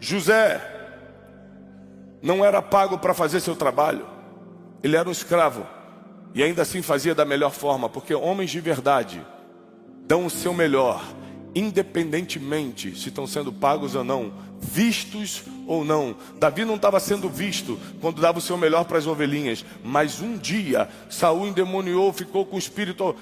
José não era pago para fazer seu trabalho. Ele era um escravo e ainda assim fazia da melhor forma, porque homens de verdade dão o seu melhor, independentemente se estão sendo pagos ou não, vistos ou não. Davi não estava sendo visto quando dava o seu melhor para as ovelhinhas, mas um dia Saul endemoniou, ficou com o espírito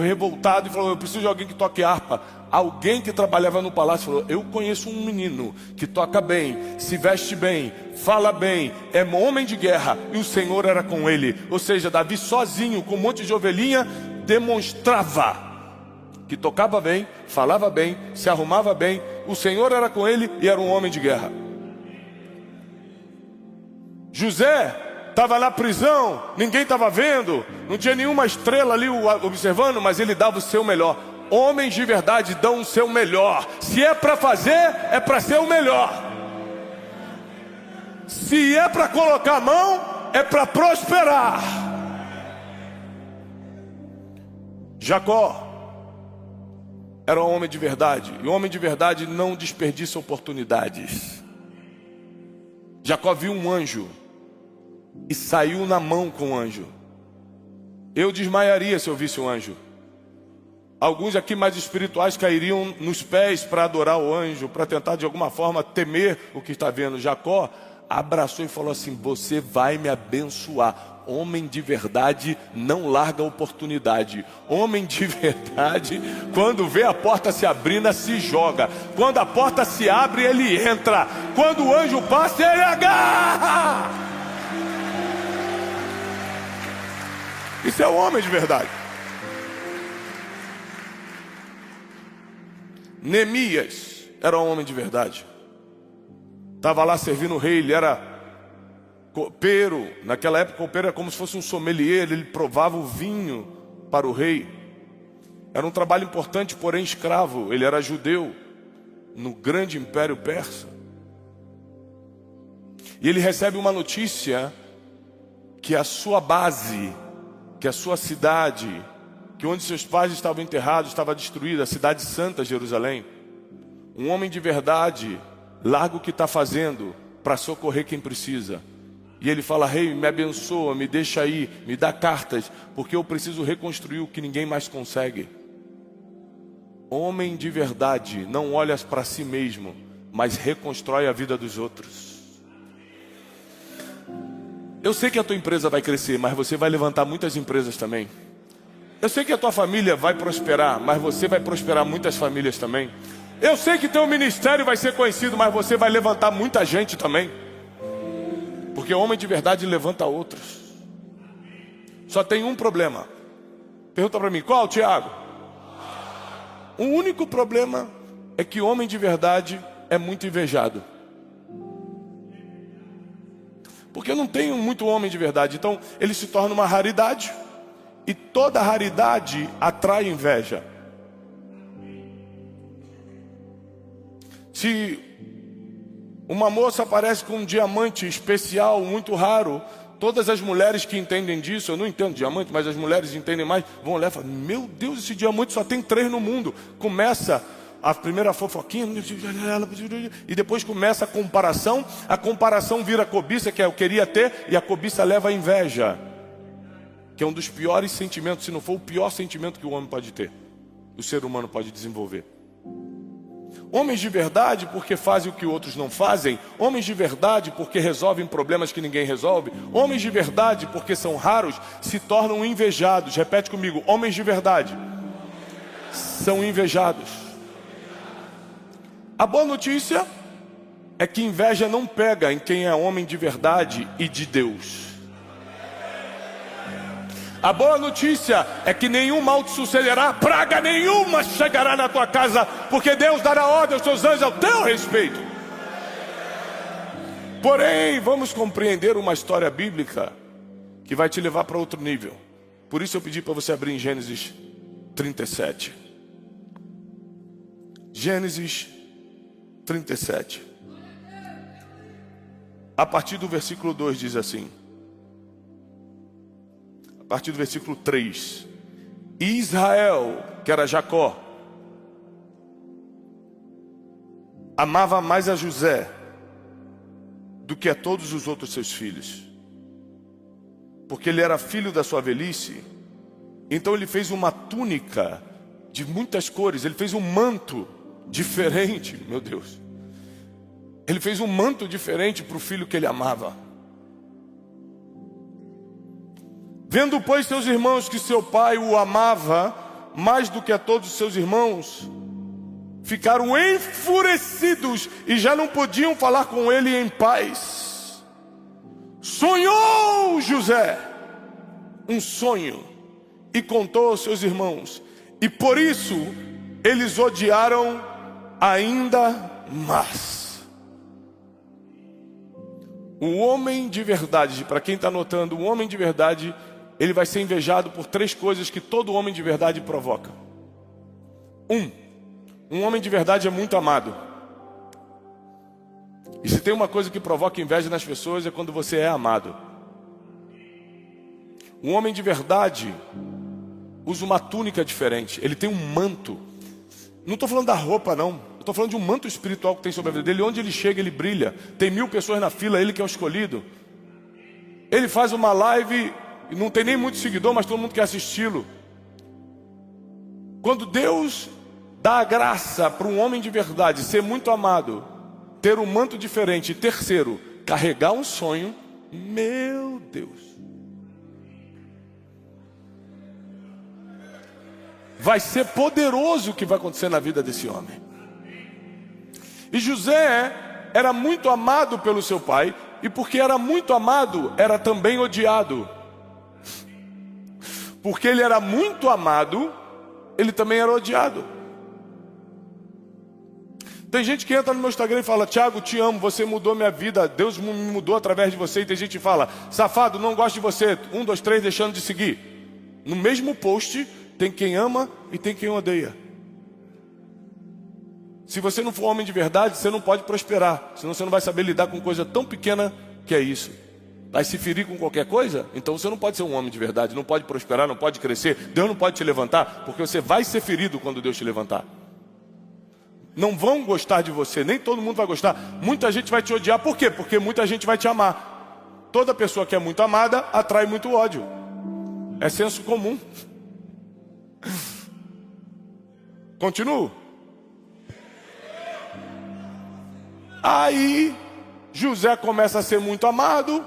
revoltado e falou: eu preciso de alguém que toque harpa. Alguém que trabalhava no palácio falou: eu conheço um menino que toca bem, se veste bem, fala bem, é homem de guerra, e o Senhor era com ele. Ou seja, Davi sozinho, com um monte de ovelhinha, demonstrava que tocava bem, falava bem, se arrumava bem, o Senhor era com ele e era um homem de guerra. José estava na prisão, ninguém estava vendo, não tinha nenhuma estrela ali observando, mas ele dava o seu melhor. Homens de verdade dão o seu melhor. Se é para fazer, é para ser o melhor. Se é para colocar a mão, é para prosperar. Jacó era um homem de verdade, e o homem de verdade não desperdiça oportunidades. Jacó viu um anjo e saiu na mão com o anjo. Eu desmaiaria se eu visse um anjo. Alguns aqui mais espirituais cairiam nos pés para adorar o anjo, para tentar de alguma forma temer o que está vendo. Jacó abraçou e falou assim: você vai me abençoar. Homem de verdade não larga a oportunidade. Homem de verdade, quando vê a porta se abrindo, se joga. Quando a porta se abre, ele entra. Quando o anjo passa, ele agarra. Isso é o homem de verdade. Neemias era um homem de verdade. Estava lá servindo o rei, ele era copeiro. Naquela época, copeiro era como se fosse um sommelier, ele provava o vinho para o rei. Era um trabalho importante, porém escravo. Ele era judeu no grande império persa. E ele recebe uma notícia que a sua base, que a sua cidade, que onde seus pais estavam enterrados, estava destruída, a cidade santa, Jerusalém. Um homem de verdade larga o que está fazendo para socorrer quem precisa. E ele fala: rei, me abençoa, me deixa aí, me dá cartas, porque eu preciso reconstruir o que ninguém mais consegue. Homem de verdade não olha para si mesmo, mas reconstrói a vida dos outros. Eu sei que a tua empresa vai crescer, mas você vai levantar muitas empresas também. Eu sei que a tua família vai prosperar, mas você vai prosperar muitas famílias também. Eu sei que teu ministério vai ser conhecido, mas você vai levantar muita gente também. Porque homem de verdade levanta outros. Só tem um problema. Pergunta para mim: qual, Tiago? O único problema é que homem de verdade é muito invejado. Porque não tem muito homem de verdade. Então ele se torna uma raridade. E toda raridade atrai inveja. Se uma moça aparece com um diamante especial, muito raro, todas as mulheres que entendem disso, eu não entendo diamante, mas as mulheres entendem mais, vão olhar e falar: meu Deus, esse diamante só tem 3 no mundo. Começa a primeira fofoquinha, e depois começa a comparação vira cobiça, que eu queria ter, e a cobiça leva a inveja, que é um dos piores sentimentos, se não for o pior sentimento que o homem pode ter, o ser humano pode desenvolver. Homens de verdade porque fazem o que outros não fazem. Homens de verdade porque resolvem problemas que ninguém resolve. Homens de verdade porque são raros, se tornam invejados. Repete comigo: homens de verdade são invejados. A boa notícia é que inveja não pega em quem é homem de verdade e de Deus. A boa notícia é que nenhum mal te sucederá, praga nenhuma chegará na tua casa, porque Deus dará ordem aos seus anjos ao teu respeito. Porém, vamos compreender uma história bíblica que vai te levar para outro nível. Por isso eu pedi para você abrir em Gênesis 37. Gênesis 37. A partir do versículo 2 diz assim. A partir do versículo 3. Israel, que era Jacó, amava mais a José do que a todos os outros seus filhos, porque ele era filho da sua velhice. Então ele fez uma túnica de muitas cores, ele fez um manto diferente, meu Deus. Ele fez um manto diferente para o filho que ele amava. Vendo, pois, seus irmãos que seu pai o amava mais do que a todos os seus irmãos, ficaram enfurecidos e já não podiam falar com ele em paz. Sonhou José um sonho e contou aos seus irmãos, e por isso eles odiaram ainda mais. O homem de verdade, para quem está notando, o homem de verdade, ele vai ser invejado por 3 coisas que todo homem de verdade provoca. Um homem de verdade é muito amado. E se tem uma coisa que provoca inveja nas pessoas é quando você é amado. Um homem de verdade usa uma túnica diferente. Ele tem um manto. Não estou falando da roupa, não. Estou falando de um manto espiritual que tem sobre a vida dele. Onde ele chega, ele brilha. Tem 1000 pessoas na fila, ele que é o escolhido. Ele faz uma live, não tem nem muito seguidor, mas todo mundo quer assisti-lo. Quando Deus dá a graça para um homem de verdade ser muito amado, ter um manto diferente, e terceiro, carregar um sonho, meu Deus, vai ser poderoso o que vai acontecer na vida desse homem. E José era muito amado pelo seu pai, e porque era muito amado, era também odiado. Porque ele era muito amado, ele também era odiado. Tem gente que entra no meu Instagram e fala: Thiago, te amo, você mudou minha vida, Deus me mudou através de você. E tem gente que fala: safado, não gosto de você, 1, 2, 3, deixando de seguir. No mesmo post tem quem ama e tem quem odeia. Se você não for homem de verdade, você não pode prosperar, senão você não vai saber lidar com coisa tão pequena que é isso. Vai se ferir com qualquer coisa? Então você não pode ser um homem de verdade, não pode prosperar, não pode crescer. Deus não pode te levantar, porque você vai ser ferido quando Deus te levantar. Não vão gostar de você, nem todo mundo vai gostar. Muita gente vai te odiar, por quê? Porque muita gente vai te amar. Toda pessoa que é muito amada atrai muito ódio. É senso comum. Continuo. Aí José começa a ser muito amado,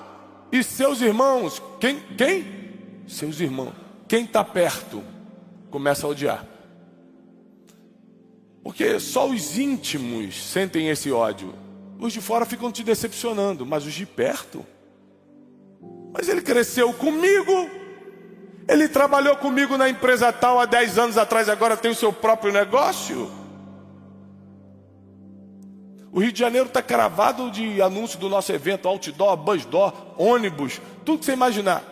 e seus irmãos, quem? Seus irmãos, quem está perto, começa a odiar. Porque só os íntimos sentem esse ódio. Os de fora ficam te decepcionando, mas os de perto? Mas ele cresceu comigo, ele trabalhou comigo na empresa tal há 10 anos atrás, agora tem o seu próprio negócio. O Rio de Janeiro está cravado de anúncio do nosso evento, outdoor, busdoor, ônibus, tudo que você imaginar.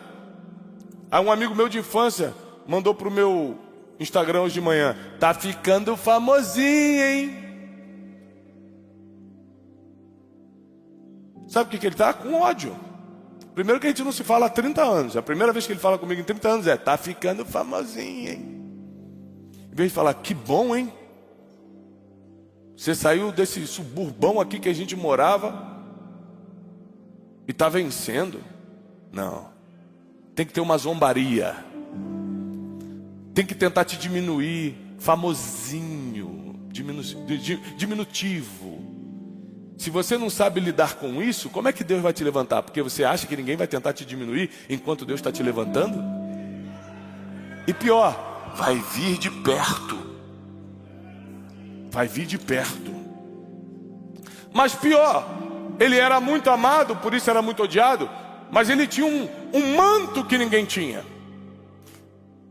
Aí um amigo meu de infância mandou para o meu Instagram hoje de manhã: tá ficando famosinho, hein? Sabe o que ele está? Com ódio. Primeiro que a gente não se fala há 30 anos. A primeira vez que ele fala comigo em 30 anos é: tá ficando famosinho, hein? Em vez de falar: que bom, hein? Você saiu desse suburbão aqui que a gente morava e está vencendo. Não. Tem que ter uma zombaria. Tem que tentar te diminuir. Famosinho. Diminutivo. Se você não sabe lidar com isso, como é que Deus vai te levantar? Porque você acha que ninguém vai tentar te diminuir enquanto Deus está te levantando? E pior, vai vir de perto. Vai vir de perto. Mas pior, ele era muito amado, por isso era muito odiado, mas ele tinha um manto que ninguém tinha.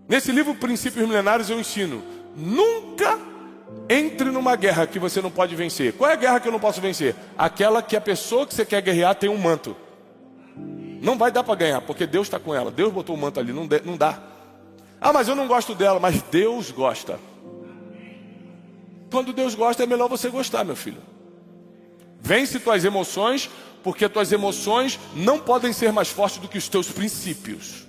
Nesse livro Princípios Milenares eu ensino: nunca entre numa guerra que você não pode vencer. Qual é a guerra que eu não posso vencer? Aquela que a pessoa que você quer guerrear tem um manto. Não vai dar para ganhar, porque Deus está com ela. Deus botou o manto ali, não dá. Ah, mas eu não gosto dela. Mas Deus gosta. Quando Deus gosta, é melhor você gostar, meu filho. Vence tuas emoções, porque tuas emoções não podem ser mais fortes do que os teus princípios.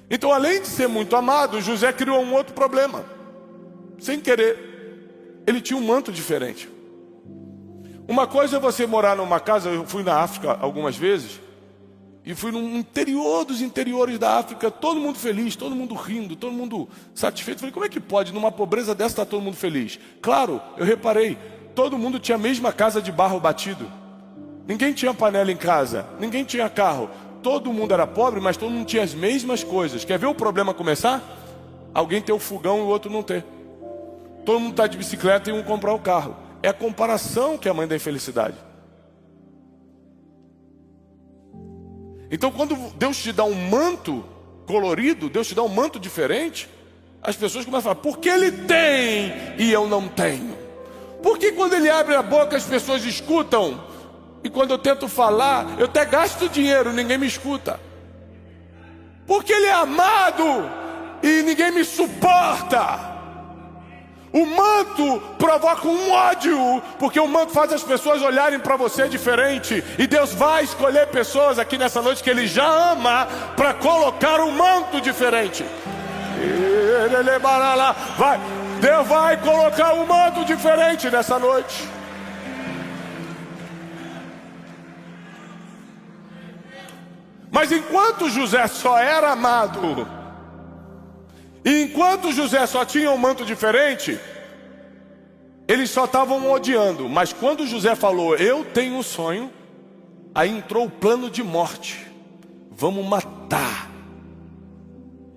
Então, além de ser muito amado, José criou um outro problema. Sem querer. ele tinha um manto diferente. Uma coisa é você morar numa casa, eu fui na África algumas vezes, e fui no interior dos interiores da África, todo mundo feliz, todo mundo rindo, todo mundo satisfeito. Falei, como é que pode, numa pobreza dessa, estar todo mundo feliz? Claro, eu reparei, todo mundo tinha a mesma casa de barro batido. Ninguém tinha panela em casa, ninguém tinha carro. Todo mundo era pobre, mas todo mundo tinha as mesmas coisas. Quer ver o problema começar? Alguém ter o fogão e o outro não ter. Todo mundo está de bicicleta e um comprar o carro. É a comparação que é a mãe da infelicidade. Então quando Deus te dá um manto colorido, Deus te dá um manto diferente, as pessoas começam a falar, por que ele tem e eu não tenho? Por que quando ele abre a boca as pessoas escutam? E quando eu tento falar, eu até gasto dinheiro, ninguém me escuta. Por que ele é amado e ninguém me suporta? O manto provoca um ódio, porque o manto faz as pessoas olharem para você diferente. E Deus vai escolher pessoas aqui nessa noite que Ele já ama para colocar um manto diferente. Deus vai colocar um manto diferente nessa noite. Mas enquanto José só era amado, e enquanto José só tinha um manto diferente, eles só estavam odiando. Mas quando José falou, eu tenho um sonho, aí entrou o plano de morte. Vamos matar.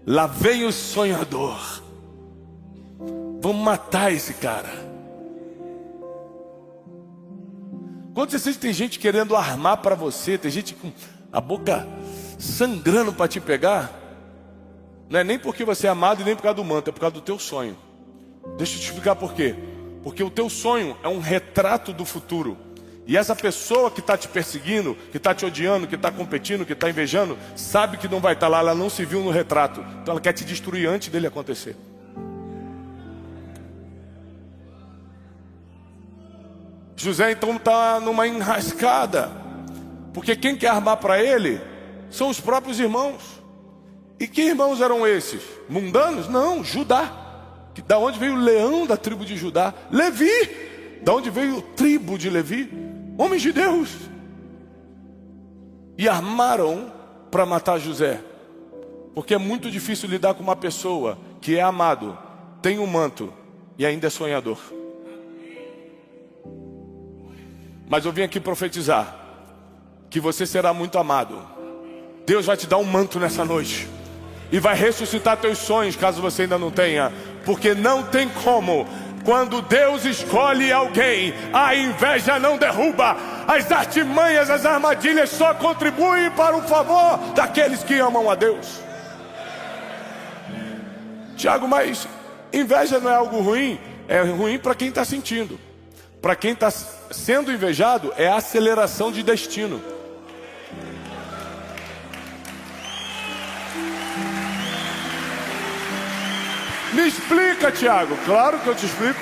Lá vem o sonhador. Vamos matar esse cara. Quando você sente que tem gente querendo armar para você, tem gente com a boca sangrando para te pegar, não é nem porque você é amado e nem por causa do manto, é por causa do teu sonho. Deixa eu te explicar por quê. Porque o teu sonho é um retrato do futuro. E essa pessoa que está te perseguindo, que está te odiando, que está competindo, que está invejando, sabe que não vai estar lá, ela não se viu no retrato. Então ela quer te destruir antes dele acontecer. José então está numa enrascada, porque quem quer armar para ele são os próprios irmãos. E que irmãos eram esses? Mundanos? Não, Judá. Da onde veio o leão da tribo de Judá? Levi. Da onde veio a tribo de Levi? Homens de Deus. E armaram para matar José. Porque é muito difícil lidar com uma pessoa que é amado, tem um manto e ainda é sonhador. Mas eu vim aqui profetizar que você será muito amado. Deus vai te dar um manto nessa noite e vai ressuscitar teus sonhos, caso você ainda não tenha. Porque não tem como. Quando Deus escolhe alguém, a inveja não derruba. As artimanhas, as armadilhas só contribuem para o favor daqueles que amam a Deus. Tiago, mas inveja não é algo ruim? É ruim para quem está sentindo. Para quem está sendo invejado, é aceleração de destino. Me explica, Tiago. Claro que eu te explico.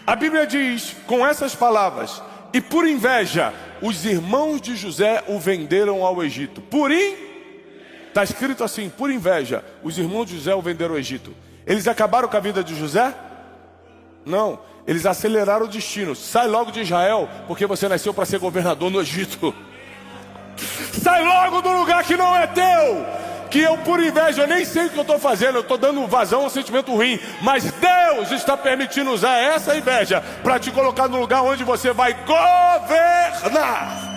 A Bíblia diz, com essas palavras, e por inveja, os irmãos de José o venderam ao Egito. Está escrito assim, por inveja, os irmãos de José o venderam ao Egito. Eles acabaram com a vida de José? Não, eles aceleraram o destino. Sai logo de Israel, porque você nasceu para ser governador no Egito. Sai logo do lugar que não é teu. Que eu, por inveja, eu nem sei o que eu estou fazendo, eu estou dando vazão a um sentimento ruim, mas Deus está permitindo usar essa inveja para te colocar no lugar onde você vai governar.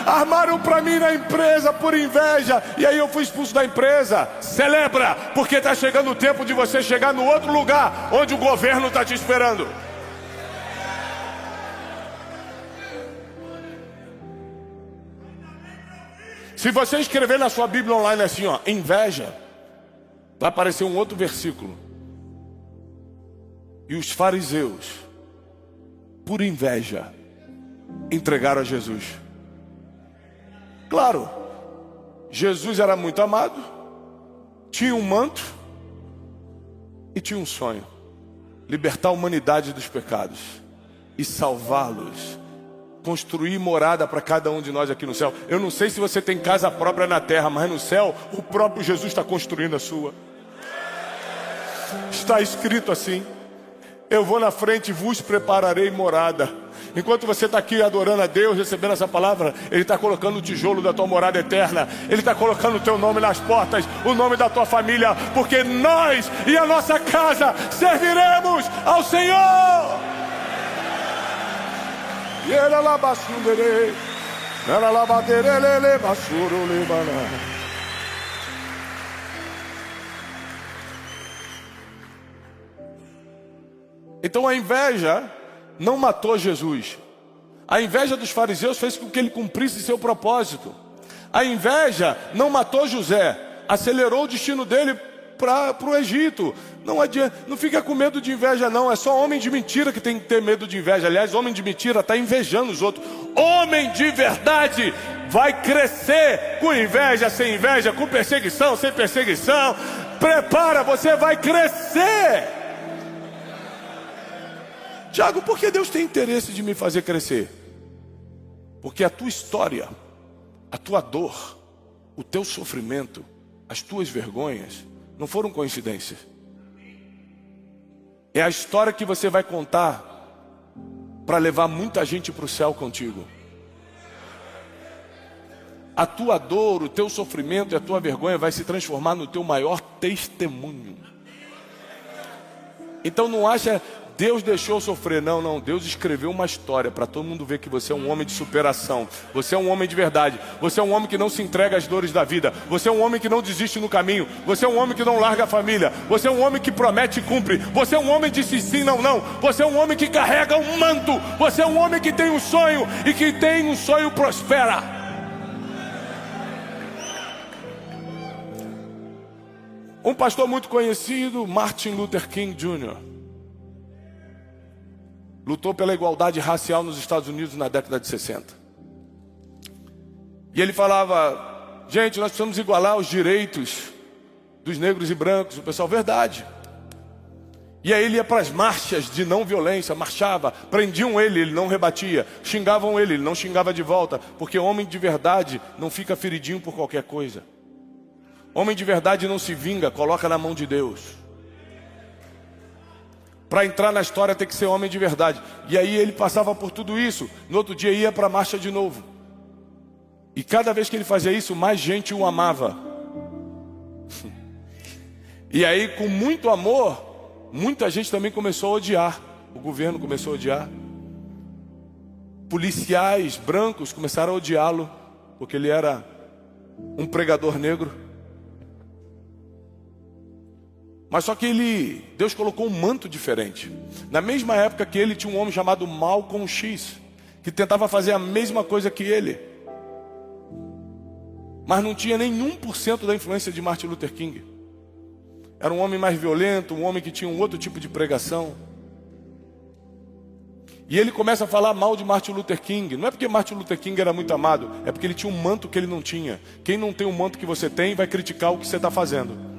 Armaram para mim na empresa por inveja, e aí eu fui expulso da empresa. Celebra, porque está chegando o tempo de você chegar no outro lugar onde o governo está te esperando. Se você escrever na sua Bíblia online assim, ó, inveja, vai aparecer um outro versículo. E os fariseus, por inveja, entregaram a Jesus. Claro, Jesus era muito amado, tinha um manto e tinha um sonho: libertar a humanidade dos pecados e salvá-los. Construir morada para cada um de nós aqui no céu. Eu não sei se você tem casa própria na terra, mas no céu o próprio Jesus está construindo a sua. Está escrito assim: eu vou na frente e vos prepararei morada. Enquanto você está aqui adorando a Deus, recebendo essa palavra, Ele está colocando o tijolo da tua morada eterna. Ele está colocando o teu nome nas portas, o nome da tua família, porque nós e a nossa casa serviremos ao Senhor. E ela lá basundere, ela lá baterele basuro lebana. Então a inveja não matou Jesus. A inveja dos fariseus fez com que ele cumprisse seu propósito. A inveja não matou José, acelerou o destino dele para o Egito. Não adianta, não fica com medo de inveja não, é só homem de mentira que tem que ter medo de inveja. Aliás, homem de mentira está invejando os outros. Homem de verdade vai crescer com inveja, sem inveja, com perseguição, sem perseguição. Prepara, você vai crescer. Tiago, por que Deus tem interesse de me fazer crescer? Porque a tua história, a tua dor, o teu sofrimento, as tuas vergonhas não foram coincidências. É a história que você vai contar para levar muita gente para o céu contigo. A tua dor, o teu sofrimento e a tua vergonha vai se transformar no teu maior testemunho. Então não acha... Deus deixou sofrer, não, Deus escreveu uma história para todo mundo ver que você é um homem de superação. Você é um homem de verdade. Você é um homem que não se entrega às dores da vida. Você é um homem que não desiste no caminho. Você é um homem que não larga a família. Você é um homem que promete e cumpre. Você é um homem de sim, não. Você é um homem que carrega um manto. Você é um homem que tem um sonho e que tem um sonho prospera. Um pastor muito conhecido, Martin Luther King Jr., lutou pela igualdade racial nos Estados Unidos na década de 60. E ele falava: gente, nós precisamos igualar os direitos dos negros e brancos. O pessoal, verdade. E aí ele ia para as marchas de não violência, marchava, prendiam ele, ele não rebatia, xingavam ele não xingava de volta, porque homem de verdade não fica feridinho por qualquer coisa. Homem de verdade não se vinga, coloca na mão de Deus. Para entrar na história tem que ser homem de verdade. E aí ele passava por tudo isso. No outro dia ia para a marcha de novo. E cada vez que ele fazia isso, mais gente o amava. E aí, com muito amor, muita gente também começou a odiar. O governo começou a odiar. Policiais brancos começaram a odiá-lo, porque ele era um pregador negro. Mas só que Deus colocou um manto diferente. Na mesma época que ele, tinha um homem chamado Malcolm X, que tentava fazer a mesma coisa que ele, mas não tinha nem 1% da influência de Martin Luther King. Era um homem mais violento, um homem que tinha um outro tipo de pregação. E ele começa a falar mal de Martin Luther King. Não é porque Martin Luther King era muito amado, é porque ele tinha um manto que ele não tinha. Quem não tem o manto que você tem vai criticar o que você está fazendo.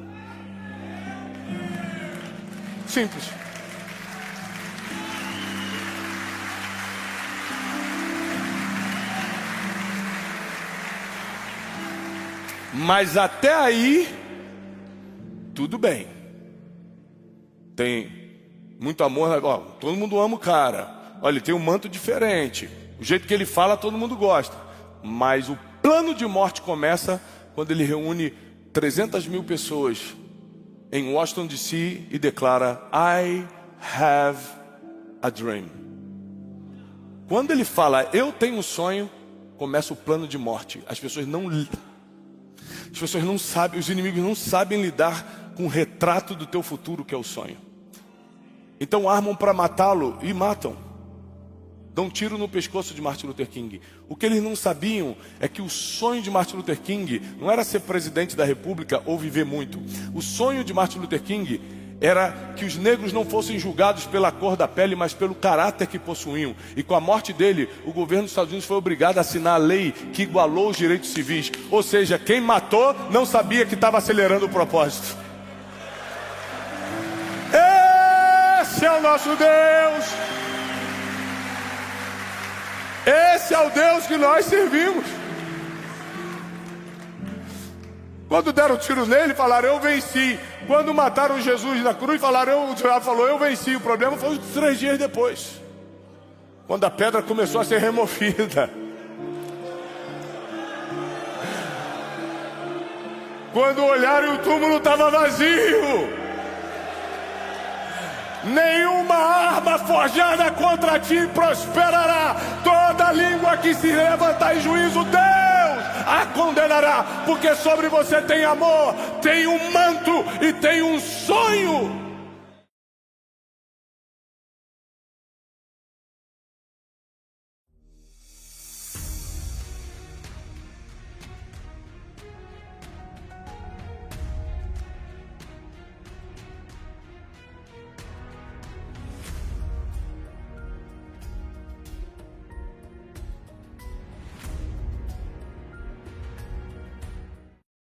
Simples. Mas até aí, tudo bem. Tem muito amor, ó, todo mundo ama o cara. Olha, ele tem um manto diferente. O jeito que ele fala, todo mundo gosta. Mas o plano de morte começa quando ele reúne 300 mil pessoas em Washington DC e declara: I have a dream. Quando ele fala eu tenho um sonho, começa o plano de morte. As pessoas não sabem, os inimigos não sabem lidar com o retrato do teu futuro, que é o sonho. Então armam para matá-lo e matam. Dão um tiro no pescoço de Martin Luther King. O que eles não sabiam é que o sonho de Martin Luther King não era ser presidente da república ou viver muito. O sonho de Martin Luther King era que os negros não fossem julgados pela cor da pele, mas pelo caráter que possuíam. E com a morte dele, o governo dos Estados Unidos foi obrigado a assinar a lei que igualou os direitos civis. Ou seja, quem matou não sabia que estava acelerando o propósito. Esse é o nosso Deus. Esse é o Deus que nós servimos. Quando deram tiro nele, falaram, eu venci. Quando mataram Jesus na cruz, o diabo falou, eu venci. O problema foi os 3 dias depois, quando a pedra começou a ser removida. Quando olharam, o túmulo estava vazio. Nenhuma arma forjada contra ti prosperará. Toda língua que se levantar em juízo, Deus a condenará. Porque sobre você tem amor, tem um manto e tem um sonho.